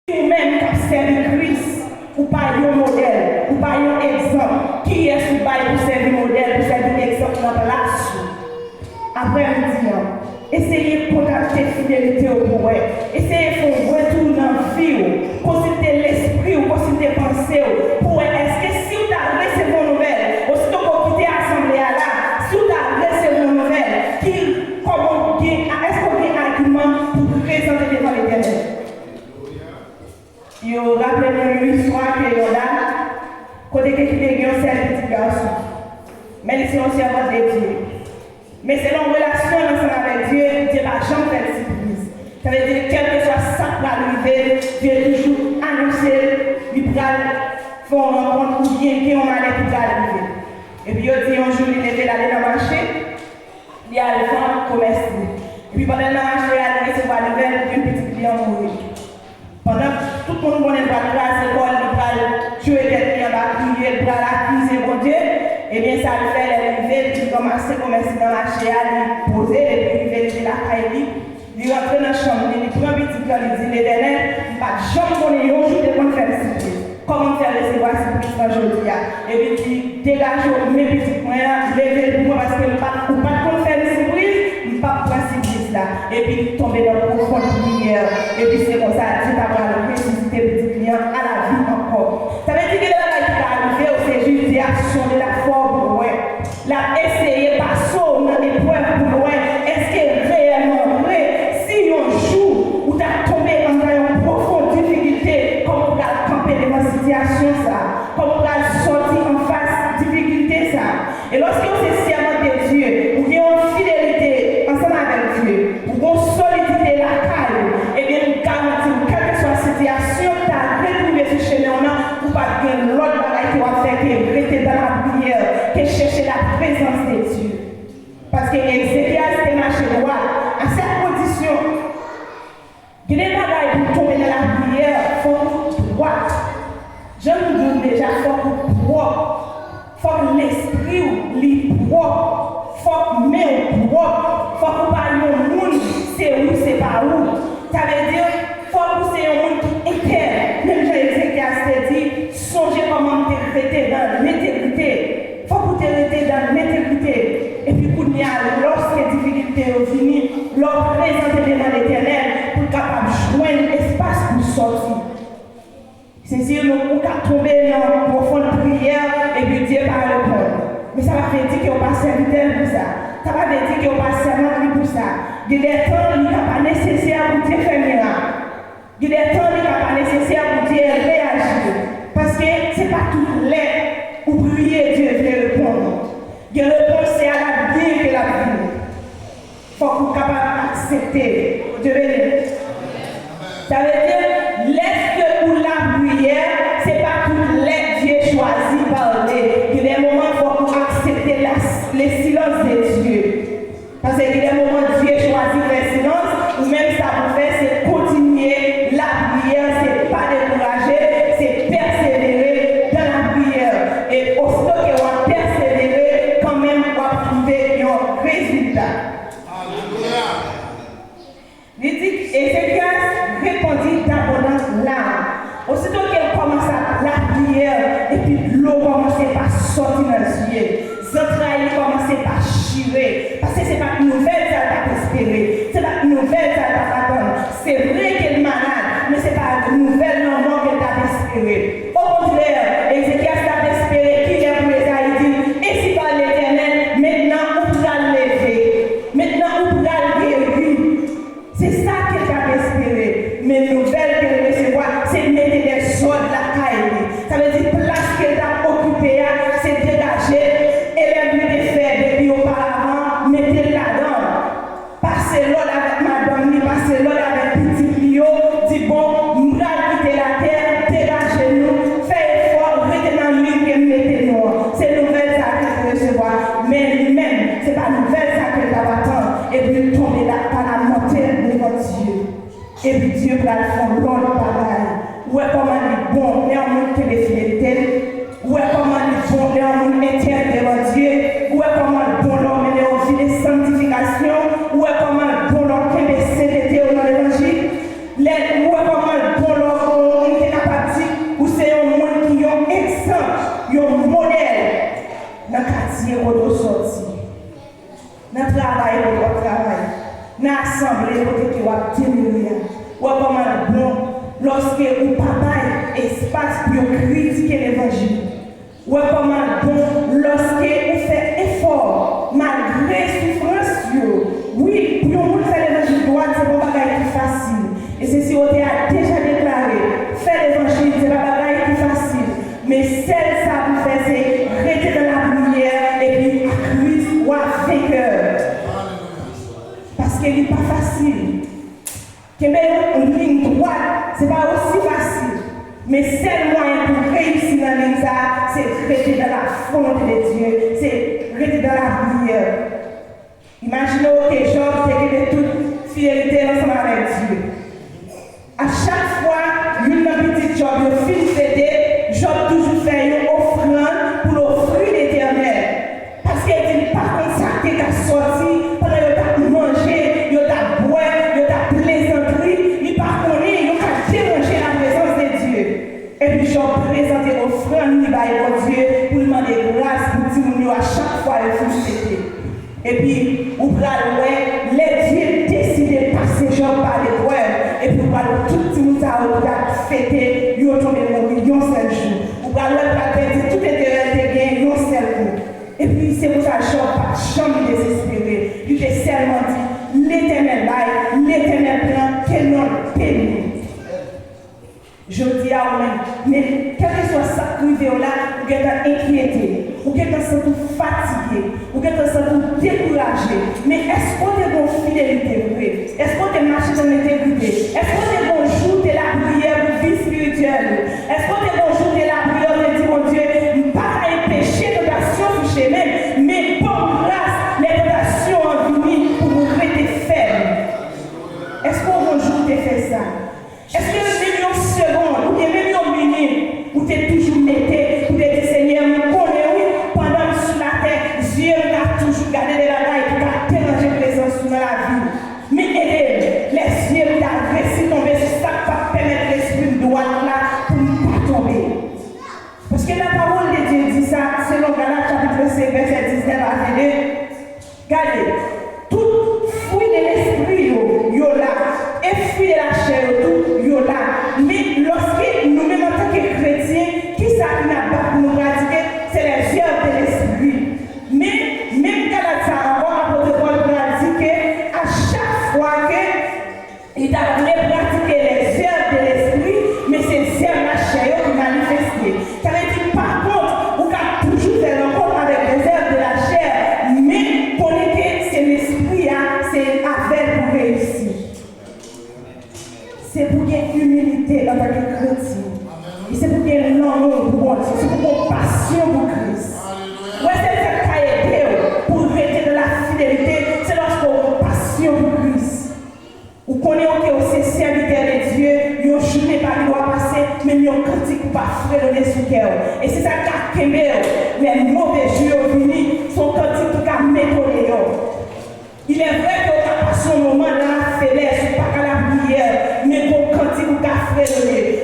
Ou-même qui servi Christ, ou pas un modèle, ou pas un exemple, qui est ce bail pour servir modèle, pour servir exemple dans la place. Après-midi, essayez de contacter fidélité au pouvoir, essayez de faire retour dans la vie, consulter l'esprit, consulter pensée, pour est-ce que si vous avez reçu vos nouvelles, aussitôt que vous quittez l'assemblée là, si vous avez reçu vos nouvelles, est-ce qu'on a un argument pour présenter devant l'Éternel? Yo rappelez-moi une histoire que yo là, côté que tu es un seul petit garçon. Mais ils sont aussi avant de Dieu. Mais c'est une relation ensemble avec Dieu, Dieu va jamais faire surprise. Ça veut dire quel que soit ça qui va arriver, Dieu toujours annoncer, il va faire une rencontre ou bien qu'il y a un malheur qui va arriver. Et puis il dit un jour, il était allé dans le marché, il a le vent commerce. Et puis pendant le marché, il a recevoir la nouvelle d'un petit client mourir. Pendant que tout le monde connaît pas grâce, l'école, il va jouer quelqu'un, il va crier, il va l'accuser, mon Dieu. Eh bien, ça le fait, il commence à commencer dans la marché, à lui poser, et puis il va lever la caille, il rentre dans la chambre, il prend un petit cœur, il dit l'Éternel, il ne va jamais connaître un jour de quoi faire le surprise. Comment faire recevoir ce surprise aujourd'hui? Et puis il dit, dégage mes petits points, levez le point parce que je ne peux pas faire le surprise, je ne peux pas prendre surprise là. Et puis il tombe dans le profond de lumière. Et puis c'est comme ça, Dieu va le ressusciter petit client à la vie encore. Ça veut dire que là, qui va arriver, c'est juste des actions de la foi pour loin. La essayer par son épreuve pour loin. Est-ce que réellement vrai, si un jour où tu as tombé dans une profonde difficulté, comment tu vas camper devant cette situation ça? Comment tu vas sortir en face de difficulté ça? Et lorsque on s'est serment de Dieu, ou bien en fidélité ensemble avec Dieu, ou en solidité la caille, et bien nous garantissons, quelle que soit la situation, tu as retrouvé ce chemin, ou pas bien l'autre bagaille qui va faire que rester dans la prière, que chercher la présence de Dieu. Parce que Ézéchias était marché droit. À cette condition, il y a des bagailles pour tomber dans la prière, il faut droite. Je vous dis déjà, il faut propre. Il faut que l'esprit soit propre. Il faut que main propre. Il faut que parler au monde, c'est où, c'est pas où. Ça veut dire, il faut que c'est un monde qui est interne. Même Ézéchias te dit, songez comment te rester dans l'intégrité. Il faut que tu restes dans l'intégrité. Et puis, lorsque les difficultés viennent, leur présenter devant l'Éternel pour capable de joindre l'espace pour sortir. C'est si nous tomber dans une profonde prière et puis Dieu va répondre. Mais ça va faire dire qu'on va servir pour ça. Ça va dire qu'on va servir pour ça. Il y a des temps qui ne sont pas nécessaires pour Dieu faire miracle. Il y a des temps qui ne sont pas nécessaires pour Dieu réagir. Parce que ce n'est pas tout l'air où prier Dieu veut répondre. Il réponse c'est à la vie que la vie. Il faut qu'on soit capable d'accepter. Dieu bénisse. Ça veut dire, laisse pour la prière, ce n'est pas tout l'air Dieu choisi parler. Il y a des moments où il faut qu'on accepte les silences de Dieu. Parce qu'il y a des moments où Dieu choisit le silence, ou même ça vous fait, c'est continuer la prière, c'est pas décourager, c'est persévérer dans la prière. Et au stop que on persévérer, quand même, on va trouver un résultat. Alléluia. Il dit, Ézéchias répondit d'abondance là. Aussitôt qu'elle commence à la prière, et puis l'eau commence à sortir dans les yeux. Les entrailles commencent à chirer. Parce que ce n'est pas une nouvelle ça t'a espéré. Ce n'est pas une nouvelle ça t'a attendre. C'est vrai qu'elle est malade, mais ce n'est pas une nouvelle non qu'elle t'a espéré. Au contraire, Ézéchias t'a espéré qu'il est pour les Haïtiens. Et si par l'Éternel, maintenant on pourra le lever. Maintenant on pourra le guérir. C'est ça qu'elle t'a espéré. Mais une nouvelle qu'elle recevoir, c'est de mettre des sorts de la caille. Ça veut dire place qu'elle t'a occupée, c'est dégager. Elle est venue de faire depuis auparavant, mettez là-dedans. Passez l'autre avec madame, passez l'autre avec petit Lio, dit bon, nous allons quitter la terre, dégagez-nous, faites effort, restez dans l'île et mettez-nous. C'est nouvelle ça que vous recevoir. Mais lui-même, ce n'est pas nouvelle ça que vous attendre. Et puis tomber là par la montée devant Dieu. Et puis Dieu va faire l'autre bagaille. Ouais, comment il est bon, mais on montre que les fidélités. Ouais, comment il est bon, mais on montre interne devant Dieu. Ouais, comment il est bon, l'homme, mais on vit des sanctifications. Ouais, comment il est bon, l'homme, qui est sainteté dans l'évangile. Ouais, comment il est bon, l'homme, assemblée pour que tu vas témoigner. Ou comment bon, lorsque vous papa espace pour critiquer l'évangile. Ou comment bon, lorsque vous faites effort, malgré souffrance, oui, pour nous faire l'évangile droit, c'est pas bagaille plus facile. Et c'est si on a déjà déclaré, faire l'évangile, c'est pas bagaille plus facile. Mais celle ça vous fait, c'est rester dans la lumière et puis Christ ou à vainqueur. Parce qu'il n'est pas facile. Que même une ligne droite, ce n'est pas aussi facile. Mais seul moyen pour réussir dans la ligne, c'est rester dans la volonté de Dieu, c'est rester dans la lumière. Imaginez que Job était toute fidélité ensemble avec Dieu. À chaque fois, une petite Job, le fils d'aider, Job toujours fait une offrande pour l'offrir l'Éternel. Parce qu'il dit, par contre, ça qui est sorti, pendant qu'il a mangé, il a boire, il a plaisanterie, il n'a pas connu, il a dérangé la présence de Dieu. Et puis, Job présentait l'offrande, il va pour Dieu, pour demander grâce, pour dire à chaque fois, il faut fêter. Et puis, vous prenez les dieux décident de passer Job par l'épreuve. Et puis, vous prenez tout le monde à fêter, vous tombez mourir un seul jour. Vous prenez tout intérêt de gagner un seul coup. Et puis, c'est pour ça que Job n'a pas jamais désespéré. Il a seulement dit, l'Éternel bail, l'Éternel prend, quel nom pénit. Je dis à vous-même, mais quel que soit ça qui est là, vous êtes inquiété, vous êtes fatigué, vous êtes découragé. Mais est-ce qu'on est bon fidélité vraie? Est-ce qu'on est marché dans l'intégrité? Est-ce qu'on est bon jour de la prière de vie spirituelle? Est-ce qu'on est bon jour de la prière de dire, mon Dieu, pas un péché, tentation chez même, mais pour grâce, les tentations ont venu pour nous rester fermes. Est-ce qu'on bon jour de faire ça? Est-ce que même une seconde, ou bien même une minute, où tu es toujours metté, où tu es dit, Seigneur, nous connaissons, pendant que sur la terre, Dieu a toujours gardé de la main et qui a dérangé présence dans la vie. Mais aidez, les yeux t'ont réussi tomber sur ça qui va permettre l'esprit de droite là pour ne pas tomber. Parce que la parole de Dieu dit ça, selon Galates chapitre 5, verset 19 à 22. Regardez, tout fruit de l'esprit, yo là, et fruit de la chair, tout, yo là. Mais lorsque nous-mêmes en tant que chrétiens, qui ça qui n'a pas pour nous pratiquer, c'est les œuvres de l'esprit. Mais même Galates ça encore, l'apôtre Paul pratique à chaque fois qu'il a voulu pratiquer les œuvres de l'esprit, mais c'est les œuvres de la chair qui manifestent. Ça veut dire par contre, vous avez toujours fait rencontre avec les œuvres de la chair, mais pour lesquelles c'est l'esprit, c'est avec pour réussir. C'est pour qu'il y ait humilité en tant que chrétien. Et c'est pour qu'il y ait l'amour pour Dieu. C'est pour qu'il y ait passion pour Christ. Ouais, c'est ça qui a aidé pour rester dans la fidélité. C'est lorsqu'on a passion pour Christ. Vous connaissez que c'est serviteur de Dieu. Il y a un journée par qui doit passer, mais il y a un critique pour pas fredonner sur le cœur. Et c'est ça qui a quémé les mauvais jours venus. Son critique pour qu'à m'étonner. Il est vrai qu'on a passé un moment dans la faiblesse, pas qu'à la prière, mais qu'on cantique ou qu'à fredonner.